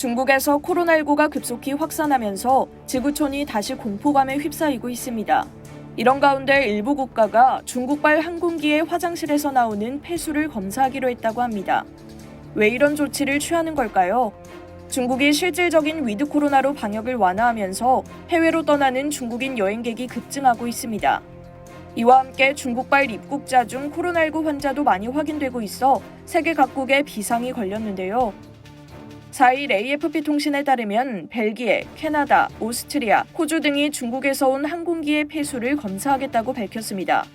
중국에서 코로나19가 급속히 확산하면서 지구촌이 다시 공포감에 휩싸이고 있습니다. 이런 가운데 일부 국가가 중국발 항공기의 화장실에서 나오는 폐수를 검사하기로 했다고 합니다. 왜 이런 조치를 취하는 걸까요? 중국이 실질적인 위드 코로나로 방역을 완화하면서 해외로 떠나는 중국인 여행객이 급증하고 있습니다. 이와 함께 중국발 입국자 중 코로나19 환자도 많이 확인되고 있어 세계 각국에 비상이 걸렸는데요. 4일 AFP 통신에 따르면 벨기에, 캐나다, 오스트리아, 호주 등이 중국에서 온 항공기의 폐수를 검사하겠다고 밝혔습니다.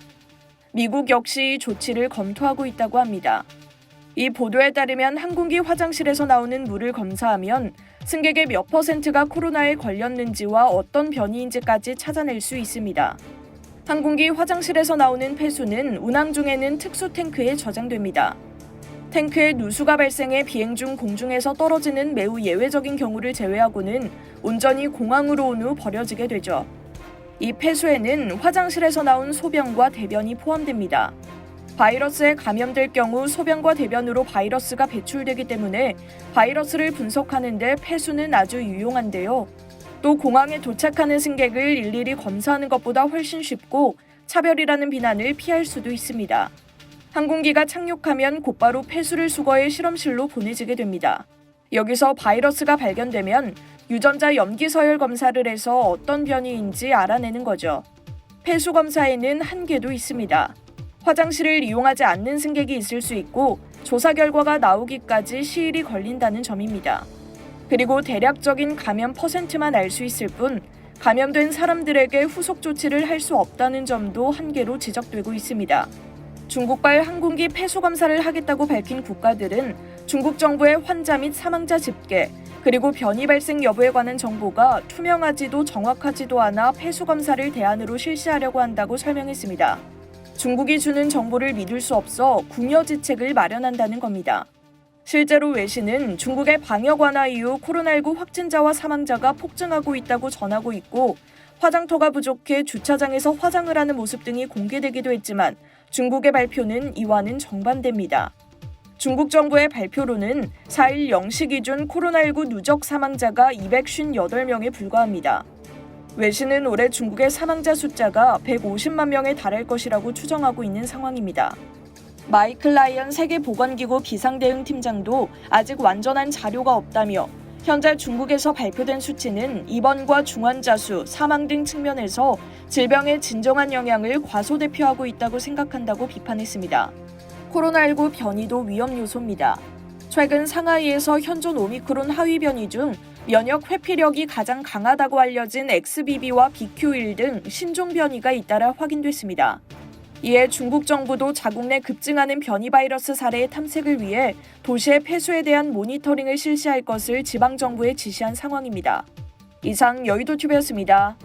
미국 역시 조치를 검토하고 있다고 합니다. 이 보도에 따르면 항공기 화장실에서 나오는 물을 검사하면 승객의 몇 %가 코로나에 걸렸는지와 어떤 변이인지까지 찾아낼 수 있습니다. 항공기 화장실에서 나오는 폐수는 운항 중에는 특수 탱크에 저장됩니다. 탱크에 누수가 발생해 비행 중 공중에서 떨어지는 매우 예외적인 경우를 제외하고는 온전히 공항으로 온 후 버려지게 되죠. 이 폐수에는 화장실에서 나온 소변과 대변이 포함됩니다. 바이러스에 감염될 경우 소변과 대변으로 바이러스가 배출되기 때문에 바이러스를 분석하는 데 폐수는 아주 유용한데요. 또 공항에 도착하는 승객을 일일이 검사하는 것보다 훨씬 쉽고 차별이라는 비난을 피할 수도 있습니다. 항공기가 착륙하면 곧바로 폐수를 수거해 실험실로 보내지게 됩니다. 여기서 바이러스가 발견되면 유전자 염기 서열 검사를 해서 어떤 변이인지 알아내는 거죠. 폐수 검사에는 한계도 있습니다. 화장실을 이용하지 않는 승객이 있을 수 있고 조사 결과가 나오기까지 시일이 걸린다는 점입니다. 그리고 대략적인 감염 %만 알 수 있을 뿐 감염된 사람들에게 후속 조치를 할 수 없다는 점도 한계로 지적되고 있습니다. 중국발 항공기 폐수 검사를 하겠다고 밝힌 국가들은 중국 정부의 환자 및 사망자 집계, 그리고 변이 발생 여부에 관한 정보가 투명하지도 정확하지도 않아 폐수 검사를 대안으로 실시하려고 한다고 설명했습니다. 중국이 주는 정보를 믿을 수 없어 궁여지책을 마련한다는 겁니다. 실제로 외신은 중국의 방역 완화 이후 코로나19 확진자와 사망자가 폭증하고 있다고 전하고 있고 화장터가 부족해 주차장에서 화장을 하는 모습 등이 공개되기도 했지만 중국의 발표는 이와는 정반대입니다. 중국 정부의 발표로는 4일 0시 기준 코로나19 누적 사망자가 258명에 불과합니다. 외신은 올해 중국의 사망자 숫자가 150만 명에 달할 것이라고 추정하고 있는 상황입니다. 마이클 라이언 세계보건기구 비상대응팀장도 아직 완전한 자료가 없다며 현재 중국에서 발표된 수치는 입원과 중환자 수, 사망 등 측면에서 질병의 진정한 영향을 과소대표하고 있다고 생각한다고 비판했습니다. 코로나19 변이도 위험 요소입니다. 최근 상하이에서 현존 오미크론 하위 변이 중 면역 회피력이 가장 강하다고 알려진 XBB와 BQ.1 등 신종 변이가 잇따라 확인됐습니다. 이에 중국 정부도 자국 내 급증하는 변이 바이러스 사례의 탐색을 위해 도시의 폐수에 대한 모니터링을 실시할 것을 지방정부에 지시한 상황입니다. 이상 여의도TV였습니다.